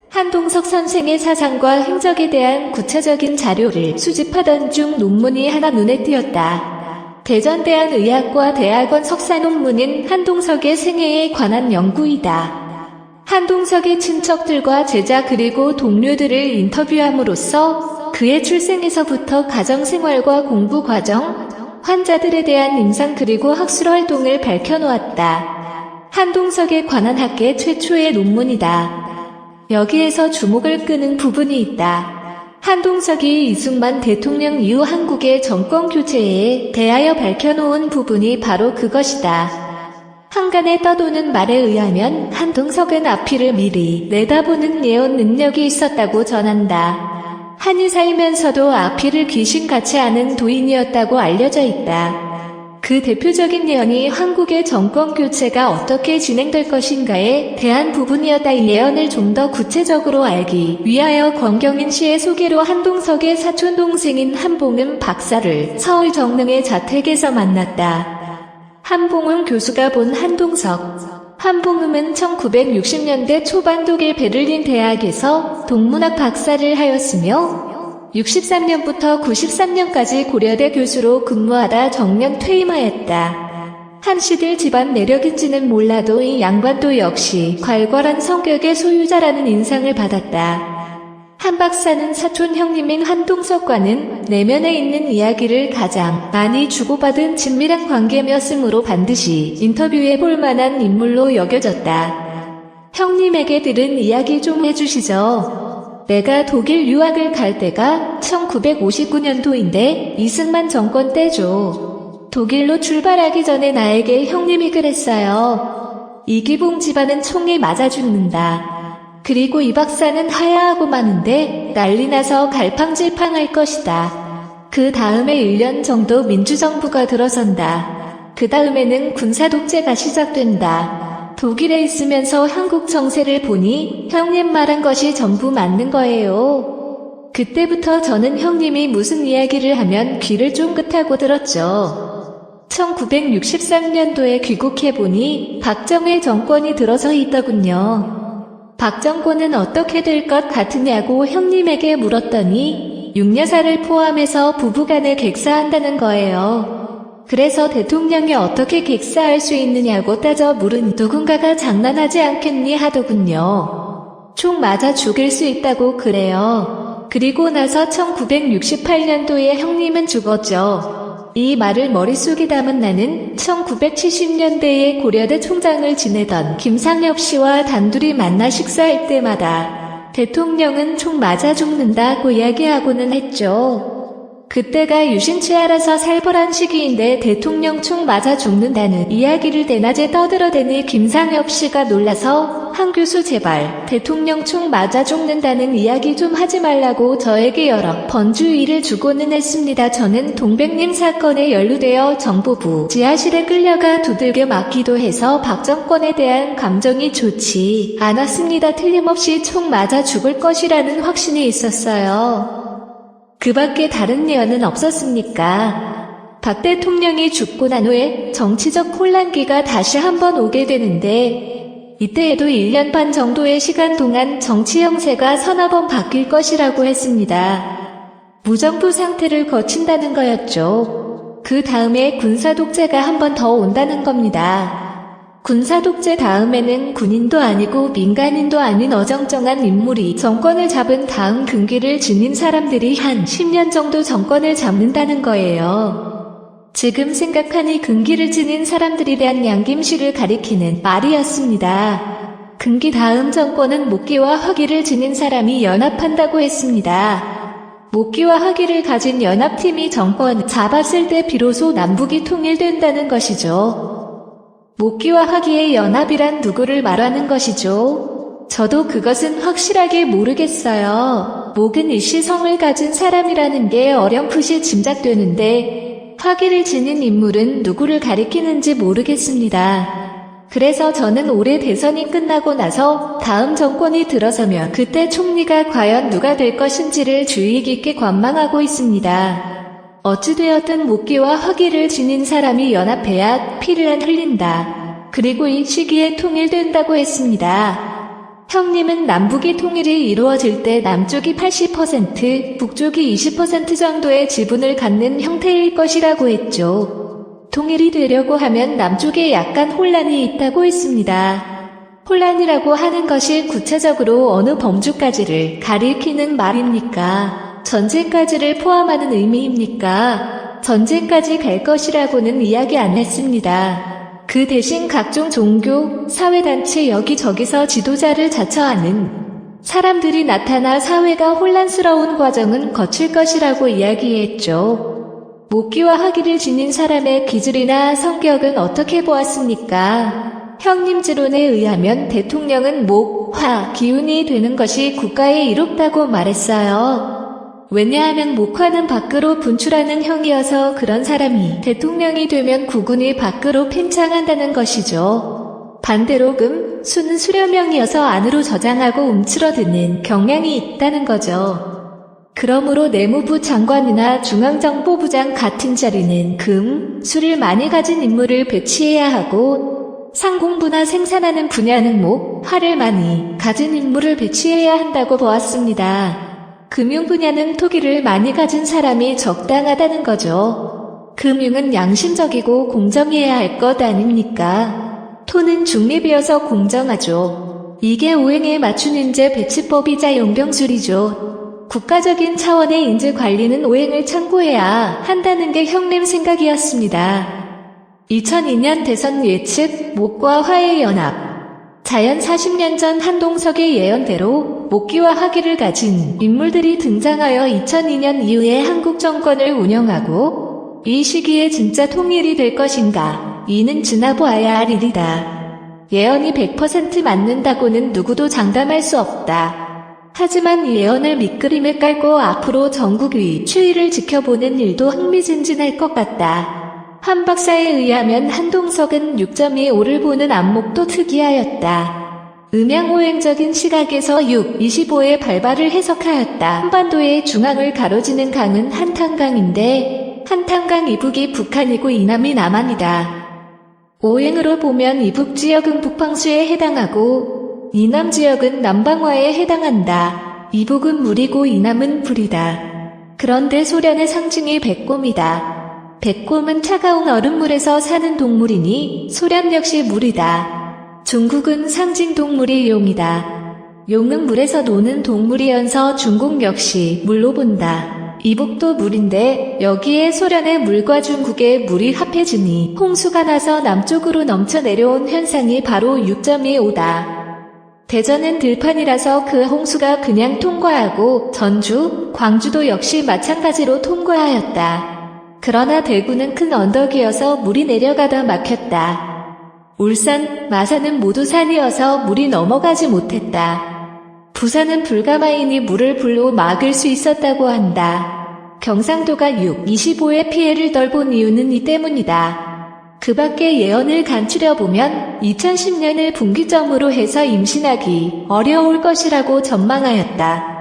한동석 선생의 사상과 행적에 대한 구체적인 자료를 수집하던 중 논문이 하나 눈에 띄었다. 대전대한의학과 대학원 석사 논문인 한동석의 생애에 관한 연구이다. 한동석의 친척들과 제자 그리고 동료들을 인터뷰함으로써 그의 출생에서부터 가정생활과 공부 과정, 환자들에 대한 임상 그리고 학술 활동을 밝혀놓았다. 한동석에 관한 학계 최초의 논문이다. 여기에서 주목을 끄는 부분이 있다. 한동석이 이승만 대통령 이후 한국의 정권 교체에 대하여 밝혀놓은 부분이 바로 그것이다. 한간에 떠도는 말에 의하면 한동석은 앞이를 미리 내다보는 예언 능력이 있었다고 전한다. 한이 살면서도 앞이를 귀신같이 아는 도인이었다고 알려져 있다. 그 대표적인 예언이 한국의 정권 교체가 어떻게 진행될 것인가에 대한 부분이었다. 이 예언을 좀 더 구체적으로 알기 위하여 권경인 씨의 소개로 한동석의 사촌동생인 한봉음 박사를 서울 정릉의 자택에서 만났다. 한봉음 교수가 본 한동석. 한봉음은 1960년대 초반 독일 베를린 대학에서 동문학 박사를 하였으며 63년부터 93년까지 고려대 교수로 근무하다 정년 퇴임하였다. 한씨들 집안 내력인지는 몰라도 이 양반도 역시 괄괄한 성격의 소유자라는 인상을 받았다. 한 박사는 사촌 형님인 한동석과는 내면에 있는 이야기를 가장 많이 주고받은 친밀한 관계였으므로 반드시 인터뷰해 볼 만한 인물로 여겨졌다. 형님에게 들은 이야기 좀 해주시죠. 내가 독일 유학을 갈 때가 1959년도인데 이승만 정권 때죠. 독일로 출발하기 전에 나에게 형님이 그랬어요. 이기봉 집안은 총에 맞아 죽는다. 그리고 이 박사는 하야하고 마는데 난리 나서 갈팡질팡할 것이다. 그 다음에 1년 정도 민주정부가 들어선다. 그 다음에는 군사독재가 시작된다. 독일에 있으면서 한국 정세를 보니 형님 말한 것이 전부 맞는 거예요. 그때부터 저는 형님이 무슨 이야기를 하면 귀를 쫑긋하고 들었죠. 1963년도에 귀국해보니 박정희 정권이 들어서 있더군요. 박 정권은 어떻게 될 것 같으냐고 형님에게 물었더니 육여사를 포함해서 부부간에 객사한다는 거예요. 그래서 대통령이 어떻게 객사할 수 있느냐고 따져 물으니 누군가가 장난하지 않겠니 하더군요. 총 맞아 죽일 수 있다고 그래요. 그리고 나서 1968년도에 형님은 죽었죠. 이 말을 머릿속에 담은 나는 1970년대에 고려대 총장을 지내던 김상엽 씨와 단둘이 만나 식사할 때마다 대통령은 총 맞아 죽는다고 이야기하고는 했죠. 그때가 유신치 알아서 살벌한 시기인데 대통령 총 맞아 죽는다는 이야기를 대낮에 떠들어대니 김상엽 씨가 놀라서 한 교수 제발 대통령 총 맞아 죽는다는 이야기 좀 하지 말라고 저에게 여러 번 주의를 주고는 했습니다. 저는 동백님 사건에 연루되어 정보부 지하실에 끌려가 두들겨 맞기도 해서 박 정권에 대한 감정이 좋지 않았습니다. 틀림없이 총 맞아 죽을 것이라는 확신이 있었어요. 그 밖에 다른 예언은 없었습니까? 박 대통령이 죽고 난 후에 정치적 혼란기가 다시 한번 오게 되는데 이때에도 1년 반 정도의 시간 동안 정치 형세가 서너 번 바뀔 것이라고 했습니다. 무정부 상태를 거친다는 거였죠. 그 다음에 군사독재가 한 번 더 온다는 겁니다. 군사독재 다음에는 군인도 아니고 민간인도 아닌 어정쩡한 인물이 정권을 잡은 다음 근기를 지닌 사람들이 한 10년 정도 정권을 잡는다는 거예요. 지금 생각하니 근기를 지닌 사람들에 대한 양김씨를 가리키는 말이었습니다. 근기 다음 정권은 목기와 화기를 지닌 사람이 연합한다고 했습니다. 목기와 화기를 가진 연합팀이 정권 잡았을 때 비로소 남북이 통일된다는 것이죠. 목기와 화기의 연합이란 누구를 말하는 것이죠? 저도 그것은 확실하게 모르겠어요. 목은 일시성을 가진 사람이라는 게 어렴풋이 짐작되는데 화기를 지닌 인물은 누구를 가리키는지 모르겠습니다. 그래서 저는 올해 대선이 끝나고 나서 다음 정권이 들어서면 그때 총리가 과연 누가 될 것인지를 주의 깊게 관망하고 있습니다. 어찌되었든 목기와 화기를 지닌 사람이 연합해야 피를 안 흘린다. 그리고 이 시기에 통일된다고 했습니다. 형님은 남북이 통일이 이루어질 때 남쪽이 80%, 북쪽이 20% 정도의 지분을 갖는 형태일 것이라고 했죠. 통일이 되려고 하면 남쪽에 약간 혼란이 있다고 했습니다. 혼란이라고 하는 것이 구체적으로 어느 범주까지를 가리키는 말입니까? 전쟁까지를 포함하는 의미입니까? 전쟁까지 갈 것이라고는 이야기 안 했습니다. 그 대신 각종 종교, 사회단체 여기저기서 지도자를 자처하는 사람들이 나타나 사회가 혼란스러운 과정은 거칠 것이라고 이야기했죠. 목기와 화기를 지닌 사람의 기질이나 성격은 어떻게 보았습니까? 형님지론에 의하면 대통령은 목, 화, 기운이 되는 것이 국가에 이롭다고 말했어요. 왜냐하면 목화는 밖으로 분출하는 형이어서 그런 사람이 대통령이 되면 국운이 밖으로 팽창한다는 것이죠. 반대로 금, 수는 수렴형이어서 안으로 저장하고 움츠러드는 경향이 있다는 거죠. 그러므로 내무부 장관이나 중앙정보부장 같은 자리는 금, 수를 많이 가진 인물을 배치해야 하고 상공부나 생산하는 분야는 목, 화를 많이 가진 인물을 배치해야 한다고 보았습니다. 금융 분야는 토기를 많이 가진 사람이 적당하다는 거죠. 금융은 양심적이고 공정해야 할 것 아닙니까? 토는 중립이어서 공정하죠. 이게 오행에 맞춘 인재 배치법이자 용병술이죠. 국가적인 차원의 인재 관리는 오행을 참고해야 한다는 게 형님 생각이었습니다. 2002년 대선 예측, 목과 화의 연합. 자연 40년 전 한동석의 예언대로 목기와 화기를 가진 인물들이 등장하여 2002년 이후에 한국 정권을 운영하고 이 시기에 진짜 통일이 될 것인가? 이는 지나보아야 할 일이다. 예언이 100% 맞는다고는 누구도 장담할 수 없다. 하지만 이 예언을 밑그림을 깔고 앞으로 전국의 추이를 지켜보는 일도 흥미진진할 것 같다. 한 박사에 의하면 한동석은 6.25를 보는 안목도 특이하였다. 음양오행적인 시각에서 6, 25의 발발을 해석하였다. 한반도의 중앙을 가로지는 강은 한탄강인데 한탄강 이북이 북한이고 이남이 남한이다. 오행으로 보면 이북 지역은 북방수에 해당하고 이남 지역은 남방화에 해당한다. 이북은 물이고 이남은 불이다. 그런데 소련의 상징이 백곰이다. 백곰은 차가운 얼음물에서 사는 동물이니 소련 역시 물이다. 중국은 상징 동물이 용이다. 용은 물에서 노는 동물이어서 중국 역시 물로 본다. 이북도 물인데 여기에 소련의 물과 중국의 물이 합해지니 홍수가 나서 남쪽으로 넘쳐 내려온 현상이 바로 6.25다. 대전은 들판이라서 그 홍수가 그냥 통과하고 전주, 광주도 역시 마찬가지로 통과하였다. 그러나 대구는 큰 언덕이어서 물이 내려가다 막혔다. 울산, 마산은 모두 산이어서 물이 넘어가지 못했다. 부산은 불가마이니 물을 불로 막을 수 있었다고 한다. 경상도가 6, 25의 피해를 덜 본 이유는 이 때문이다. 그 밖에 예언을 간추려보면 2010년을 분기점으로 해서 임신하기 어려울 것이라고 전망하였다.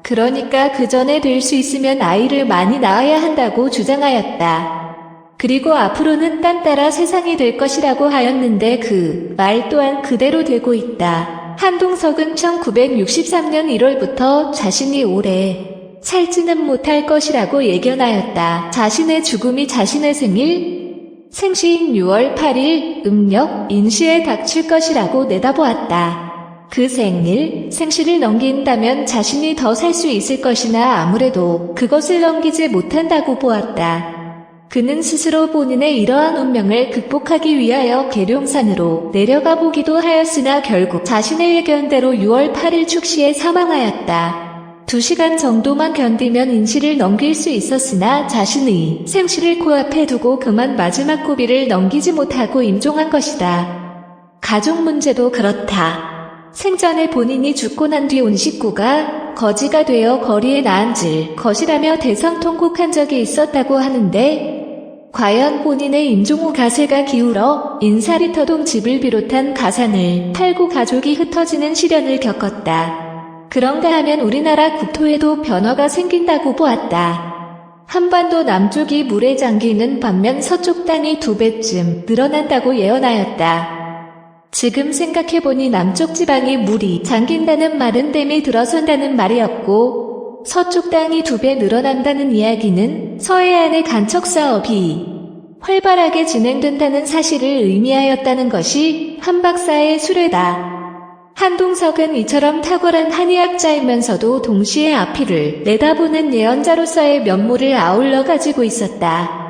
그러니까 그 전에 될 수 있으면 아이를 많이 낳아야 한다고 주장하였다. 그리고 앞으로는 딴따라 세상이 될 것이라고 하였는데 그 말 또한 그대로 되고 있다. 한동석은 1963년 1월부터 자신이 오래 살지는 못할 것이라고 예견하였다. 자신의 죽음이 자신의 생시인 6월 8일 음력 인시에 닥칠 것이라고 내다보았다. 그 생시를 넘긴다면 자신이 더 살 수 있을 것이나 아무래도 그것을 넘기지 못한다고 보았다. 그는 스스로 본인의 이러한 운명을 극복하기 위하여 계룡산으로 내려가 보기도 하였으나 결국 자신의 예견대로 6월 8일 축시에 사망하였다. 2시간 정도만 견디면 인시를 넘길 수 있었으나 자신의 생시를 코앞에 두고 그만 마지막 고비를 넘기지 못하고 임종한 것이다. 가족 문제도 그렇다. 생전에 본인이 죽고 난 뒤 온 식구가 거지가 되어 거리에 나앉을 것이라며 대성통곡한 적이 있었다고 하는데 과연 본인의 임종 후 가세가 기울어 인사리터동 집을 비롯한 가산을 팔고 가족이 흩어지는 시련을 겪었다. 그런가 하면 우리나라 국토에도 변화가 생긴다고 보았다. 한반도 남쪽이 물에 잠기는 반면 서쪽 땅이 2배쯤 늘어난다고 예언하였다. 지금 생각해보니 남쪽 지방에 물이 잠긴다는 말은 댐이 들어선다는 말이었고, 서쪽 땅이 2배 늘어난다는 이야기는 서해안의 간척 사업이 활발하게 진행된다는 사실을 의미하였다는 것이 한 박사의 수레다. 한동석은 이처럼 탁월한 한의학자이면서도 동시에 앞이를 내다보는 예언자로서의 면모를 아울러 가지고 있었다.